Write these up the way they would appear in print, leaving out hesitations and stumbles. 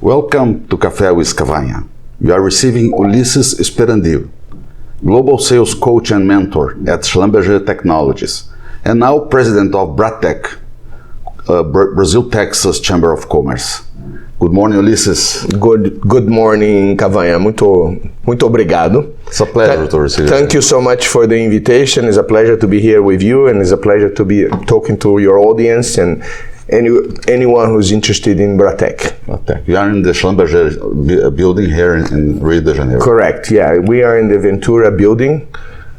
Welcome to Café with Cavanha. You are receiving Ulisses Sperandio, Global Sales Coach and Mentor at Schlumberger Technologies, and now President of Bratecc, Brazil, Texas Chamber of Commerce. Good morning, Ulysses. Good morning, Cavanha. Muito obrigado. It's a pleasure to receive you. Thank you so much for the invitation. It's a pleasure to be here with you, and it's a pleasure to be talking to your audience and anyone who's interested in Bratecc. You are in the Schlumberger building here in Rio de Janeiro. Correct, yeah. We are in the Ventura building,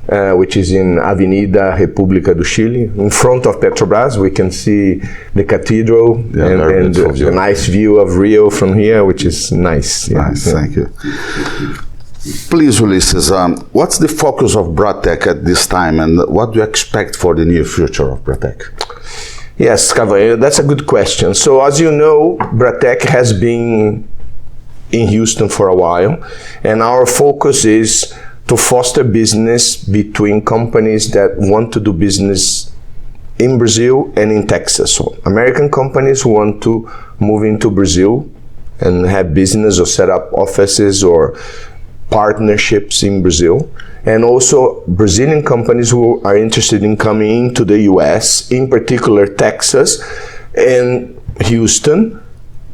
which is in Avenida República do Chile. In front of Petrobras, we can see the cathedral and the nice view of Rio from here, which is nice. Yeah. Nice, thank you. Please, Ulysses, what's the focus of Bratecc at this time, and what do you expect for the near future of Bratecc? Yes, Cavanha, that's a good question. So as you know, Bratecc has been in Houston for a while, and our focus is to foster business between companies that want to do business in Brazil and in Texas. So American companies who want to move into Brazil and have business or set up offices or partnerships in Brazil, and also Brazilian companies who are interested in coming into the US, in particular Texas and Houston.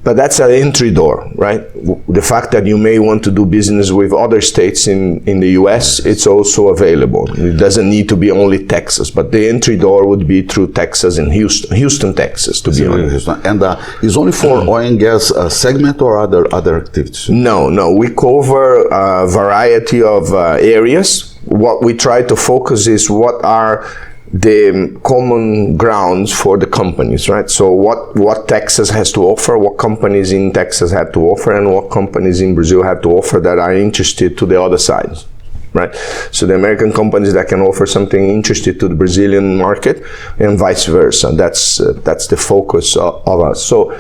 But that's an entry door, right? The fact that you may want to do business with other states in the US, it's also available. It doesn't need to be only Texas, but the entry door would be through Texas and Houston, Texas, to be honest. And is only for oil and gas segment or other activities? No, we cover a variety of areas. What we try to focus is what are the common grounds for the companies, right? So what Texas has to offer, what companies in Texas have to offer, and what companies in Brazil have to offer that are interested to the other side, right? So the American companies that can offer something interested to the Brazilian market, and vice versa. That's the focus of us. So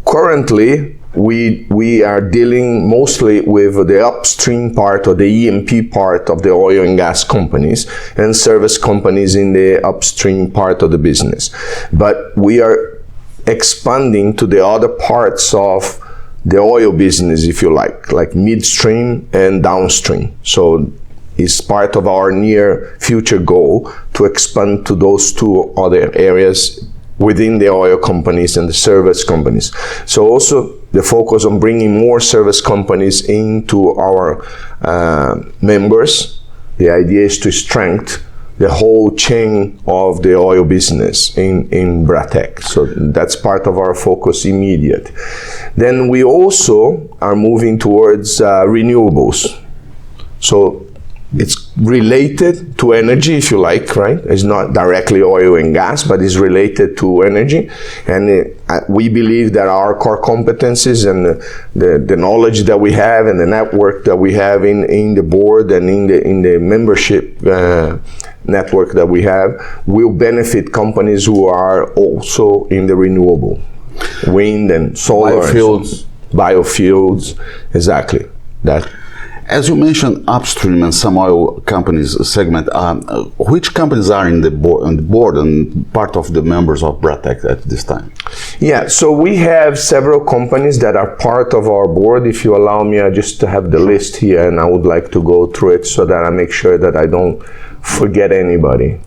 currently, we are dealing mostly with the upstream part or the E&P part of the oil and gas companies and service companies in the upstream part of the business. But we are expanding to the other parts of the oil business, if you like midstream and downstream. So it's part of our near future goal to expand to those two other areas within the oil companies and the service companies. So also the focus on bringing more service companies into our members. The idea is to strengthen the whole chain of the oil business in Bratecc. So that's part of our focus immediate. Then we also are moving towards renewables. So it's related to energy, if you like, right? It's not directly oil and gas, but it's related to energy. And we believe that our core competencies and the knowledge that we have and the network that we have in the board and in the membership network that we have will benefit companies who are also in the renewable, wind and solar. Biofuels, exactly. That. As you mentioned, upstream and some oil companies segment, which companies are on the board and part of the members of Bratecc at this time? Yeah, so we have several companies that are part of our board. If you allow me, I just have the list here, and I would like to go through it so that I make sure that I don't forget anybody.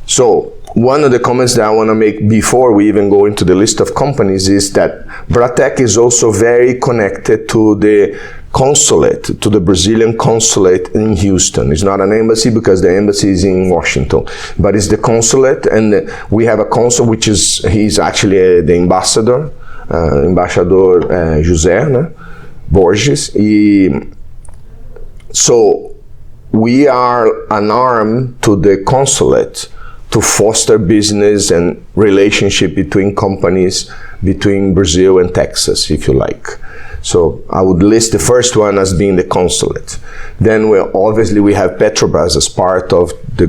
So one of the comments that I want to make before we even go into the list of companies is that Bratecc is also very connected to the consulate, to the Brazilian consulate in Houston. It's not an embassy because the embassy is in Washington, but it's the consulate, and we have a consul which he's actually the ambassador, Embaixador José Borges. So we are an arm to the consulate to foster business and relationship between companies between Brazil and Texas, if you like. So I would list the first one as being the consulate. Then obviously we have Petrobras as part of the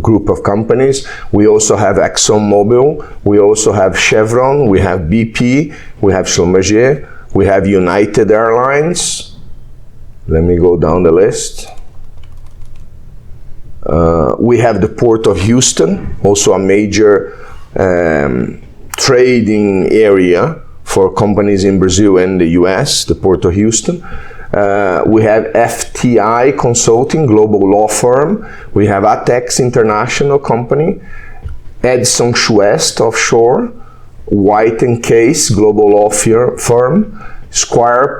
group of companies. We also have ExxonMobil, we also have Chevron, we have BP, we have Schlumberger, we have United Airlines. Let me go down the list. We have the Port of Houston, also a major trading area for companies in Brazil and the US, the Port of Houston. We have FTI Consulting, global law firm. We have Bratecc International Company, Edson West Offshore, White & Case, global law firm, Squire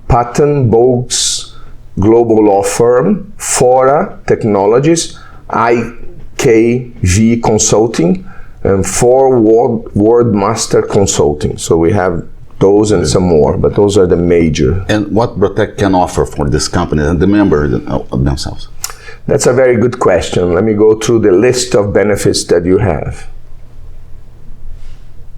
Patton Boggs, global law firm, Fora Technologies, IKV Consulting, and World Master Consulting. So we have those and some more, but those are the major. And what Bratecc can offer for this company and the members themselves? That's a very good question. Let me go through the list of benefits that you have.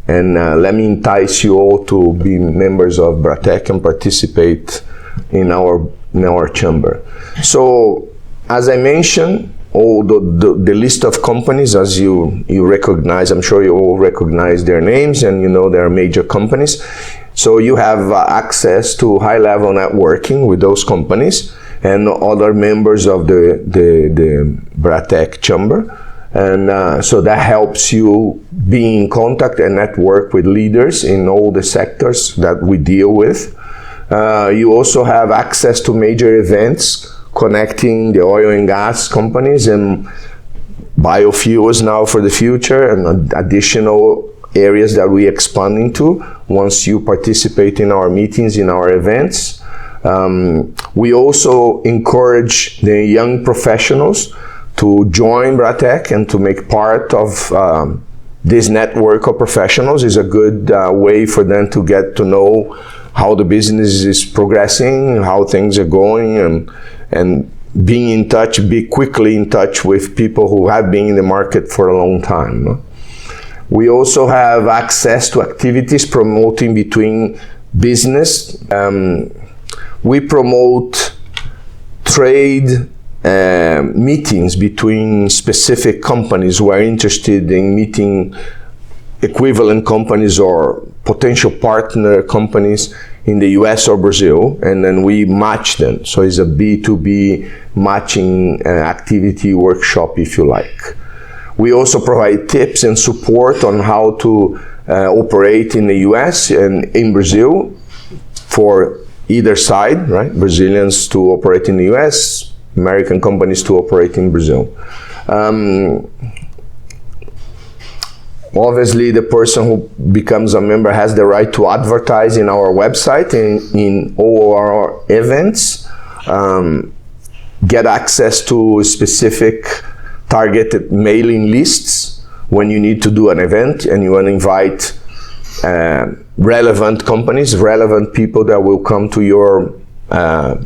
And let me entice you all to be members of Bratecc and participate in our chamber. So, as I mentioned, all the list of companies, as you recognize, I'm sure you all recognize their names and you know they are major companies. So you have access to high-level networking with those companies and other members of the Bratecc chamber. And so that helps you be in contact and network with leaders in all the sectors that we deal with. You also have access to major events connecting the oil and gas companies and biofuels now for the future, and additional areas that we expand into once you participate in our meetings, in our events. We also encourage the young professionals to join Bratecc and to make part of this network of professionals. Is a good way for them to get to know how the business is progressing, how things are going, and being in touch, be quickly in touch with people who have been in the market for a long time. No? We also have access to activities promoting between business. We promote trade meetings between specific companies who are interested in meeting equivalent companies or potential partner companies in the US or Brazil, and then we match them. So it's a B2B matching activity workshop, if you like. We also provide tips and support on how to operate in the US and in Brazil for either side, right? Brazilians to operate in the US, American companies to operate in Brazil. Obviously, the person who becomes a member has the right to advertise in our website, in all our events, get access to specific targeted mailing lists when you need to do an event and you want to invite relevant companies, relevant people that will come to your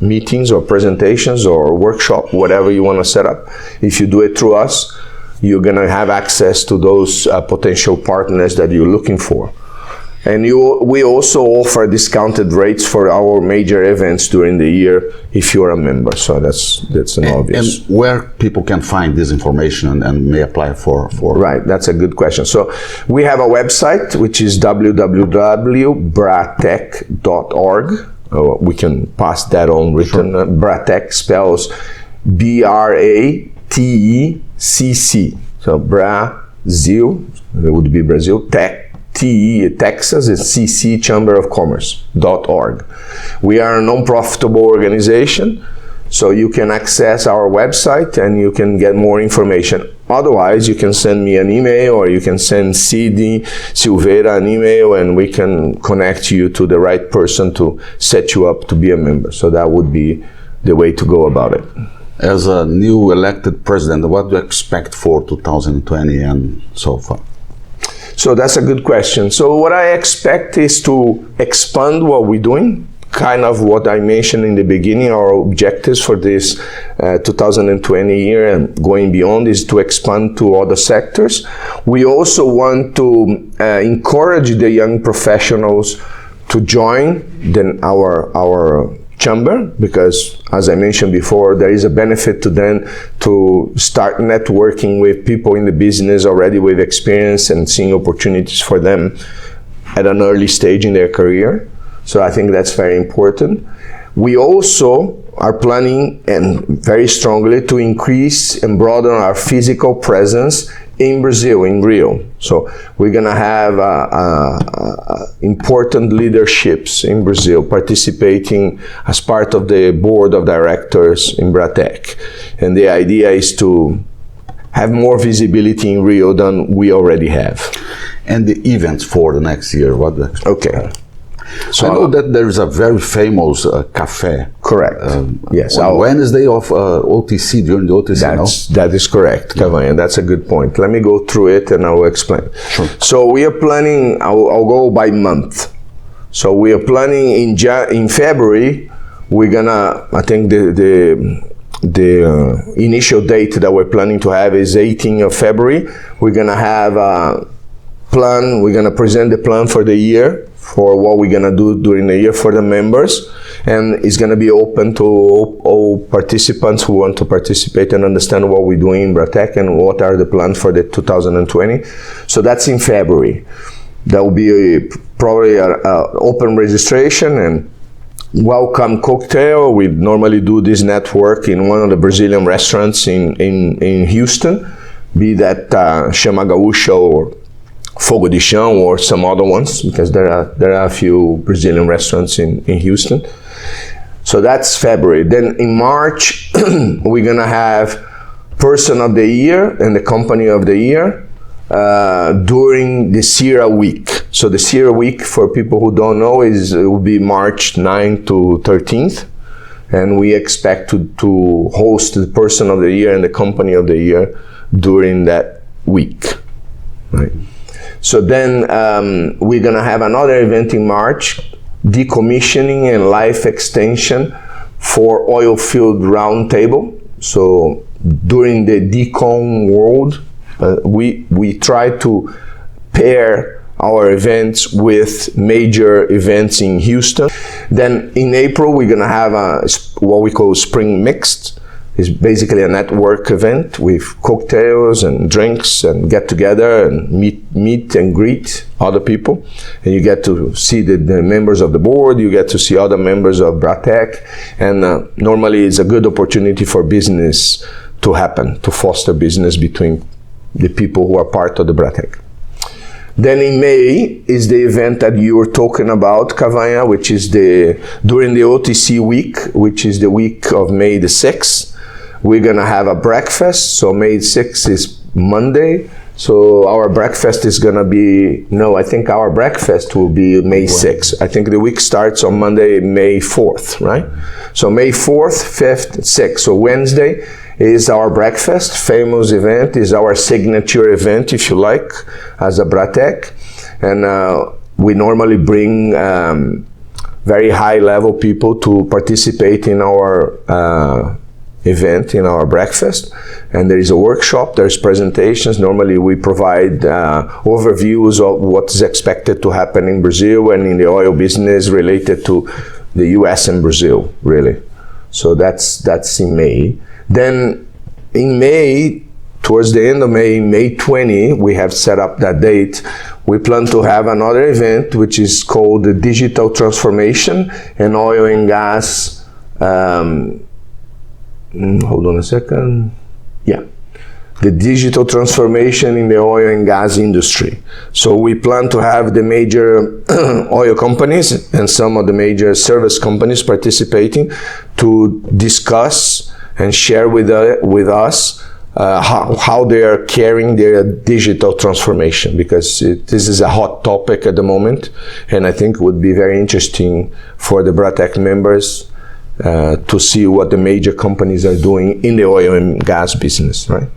meetings or presentations or workshop, whatever you want to set up. If you do it through us, you're going to have access to those potential partners that you're looking for. And we also offer discounted rates for our major events during the year if you're a member. So that's an obvious. And where people can find this information and may apply for? Right, that's a good question. So we have a website, which is www.bratecc.org. We can pass that on written. Sure. Bratecc spells BRATECC. So Brazil, it would be Brazil, Tech, TE, Texas, is CC, Chamber of Commerce.org. We are a non-profitable organization, so you can access our website and you can get more information. Otherwise, you can send me an email or you can send CD Silveira an email and we can connect you to the right person to set you up to be a member. So that would be the way to go about it. As a new elected president, what do you expect for 2020 and so far? So that's a good question. So what I expect is to expand what we're doing, kind of what I mentioned in the beginning. Our objectives for this 2020 year and going beyond is to expand to other sectors. We also want to encourage the young professionals to join our chamber, because as I mentioned before, there is a benefit to them to start networking with people in the business already with experience and seeing opportunities for them at an early stage in their career. So I think that's very important. We also are planning, and very strongly, to increase and broaden our physical presence in Brazil, in Rio. So we're gonna have important leaderships in Brazil participating as part of the board of directors in Bratecc. And the idea is to have more visibility in Rio than we already have. And the events for the next year, what the Okay. So I know that there is a very famous cafe. Correct. Yes. On Wednesday of OTC, during the OTC, That is correct, Cavanha. That's a good point. Let me go through it and I will explain. Sure. So we are planning, I'll go by month. So we are planning in February, we're gonna, I think the initial date that we're planning to have is 18th of February. We're gonna have a plan, we're gonna present the plan for the year, for what we're gonna do during the year for the members, and it's gonna be open to all participants who want to participate and understand what we're doing in Bratecc and what are the plans for the 2020. So that's in February. There will be probably an open registration and welcome cocktail. We normally do this network in one of the Brazilian restaurants in Houston, be that Chama Gaúcha or Fogo de Chão or some other ones, because there are a few Brazilian restaurants in Houston. So that's February. Then in March, we're gonna have Person of the Year and the Company of the Year during the Sierra Week. So the Sierra Week, for people who don't know, it will be March 9th to 13th. And we expect to host the Person of the Year and the Company of the Year during that week. Right. So then we're gonna have another event in March, decommissioning and life extension for oil field roundtable. So during the decom world, we try to pair our events with major events in Houston. Then in April, we're gonna have what we call Spring Mixed. It's basically a network event with cocktails and drinks and get together and meet and greet other people. And you get to see the members of the board, you get to see other members of Bratecc, and normally it's a good opportunity for business to happen, to foster business between the people who are part of the Bratecc. Then in May is the event that you were talking about, Cavanha, which is during the OTC week, which is the week of May the 6th. We're gonna have a breakfast. So May 6th is Monday. So our breakfast is gonna be, I think our breakfast will be May 6th. I think the week starts on Monday, May 4th, right? So May 4th, 5th, 6th. So Wednesday is our breakfast, famous event, is our signature event, if you like, as a Bratecc. And we normally bring very high level people to participate in our event, in our breakfast. And there is a workshop, there's presentations. Normally we provide overviews of what is expected to happen in Brazil and in the oil business related to the US and Brazil, really. So that's in May. Then in May, towards the end of May, May 20, we have set up that date. We plan to have another event which is called the Digital Transformation and Oil and Gas. Hold on a second. Yeah. The digital transformation in the oil and gas industry. So we plan to have the major oil companies and some of the major service companies participating to discuss and share with us how they are carrying their digital transformation, because this is a hot topic at the moment, and I think it would be very interesting for the Bratecc members to see what the major companies are doing in the oil and gas business, right?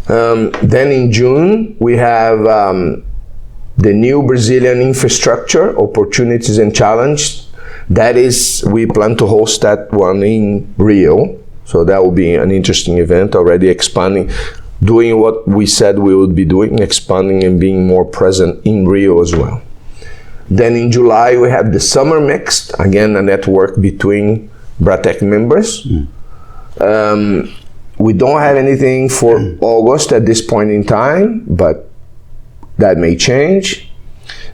Then in June, we have the new Brazilian infrastructure, opportunities and challenge. That is, we plan to host that one in Rio. So that will be an interesting event, already expanding, doing what we said we would be doing, expanding and being more present in Rio as well. Then in July, we have the Summer Mixed, again, a network between Bratecc members. We don't have anything for August at this point in time, but that may change.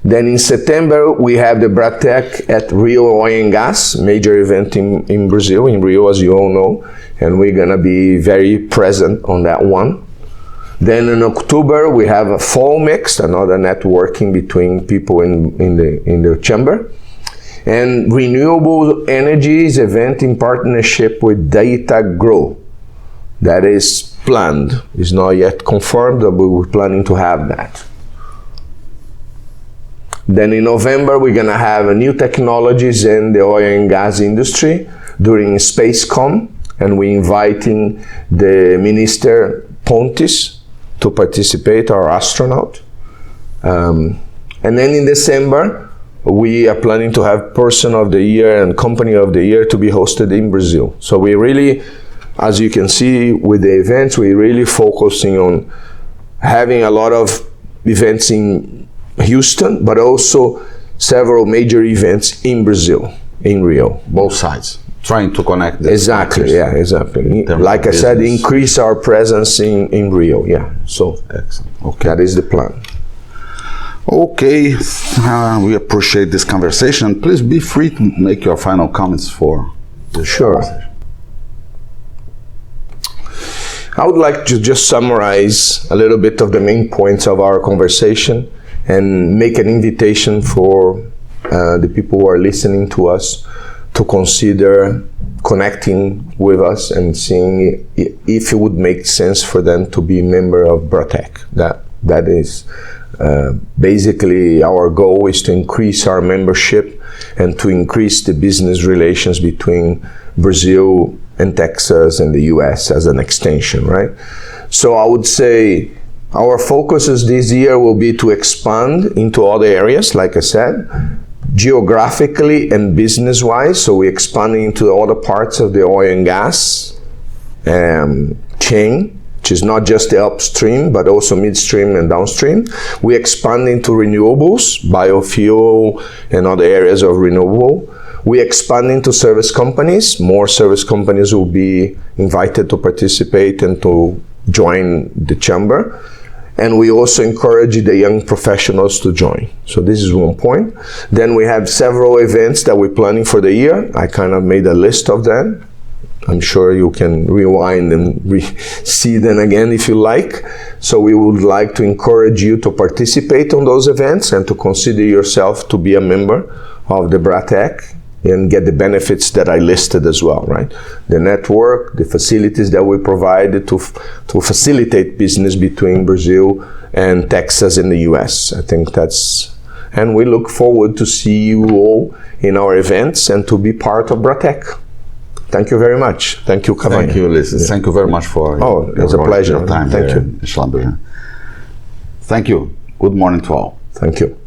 Then in September, we have the Bratecc at Rio Oil and Gas, major event in Brazil, in Rio, as you all know, and we're gonna be very present on that one. Then in October, we have a fall mix, another networking between people in the chamber. And renewable energies event in partnership with Data Grow. That is planned. It's not yet confirmed, but we're planning to have that. Then in November, we're gonna have a new technologies in the oil and gas industry during SpaceCom, and we're inviting the Minister Pontes to participate, our astronaut. And then in December, we are planning to have Person of the Year and Company of the Year to be hosted in Brazil. So we really, as you can see with the events, we're really focusing on having a lot of events in Houston, but also several major events in Brazil, in Rio. Both sides, trying to connect the Exactly, yeah, exactly. Like I said, increase our presence in Rio, yeah. So excellent. Okay. that is the plan. Okay, we appreciate this conversation. Please be free to make your final comments for this conversation. I would like to just summarize a little bit of the main points of our conversation and make an invitation for the people who are listening to us to consider connecting with us and seeing if it would make sense for them to be a member of Bratecc. That is basically our goal is to increase our membership and to increase the business relations between Brazil and Texas and the US as an extension, right? So I would say our focuses this year will be to expand into other areas, like I said, geographically and business-wise. So we're expanding into other parts of the oil and gas chain, which is not just the upstream, but also midstream and downstream. We expand into renewables, biofuel, and other areas of renewable. We expand into service companies. More service companies will be invited to participate and to join the chamber. And we also encourage the young professionals to join. So this is one point. Then we have several events that we're planning for the year. I kind of made a list of them. I'm sure you can rewind and see them again if you like. So we would like to encourage you to participate on those events and to consider yourself to be a member of the Bratecc and get the benefits that I listed as well, right? The network, the facilities that we provide to facilitate business between Brazil and Texas and the US. I think that's, and we look forward to see you all in our events and to be part of Bratecc. Thank you very much. Thank you, Cavanha. Thank you, Ulysses. Yeah. Thank you very much for it was a pleasure. Time. Thank you. Schlumberger. Thank you. Good morning to all. Thank you.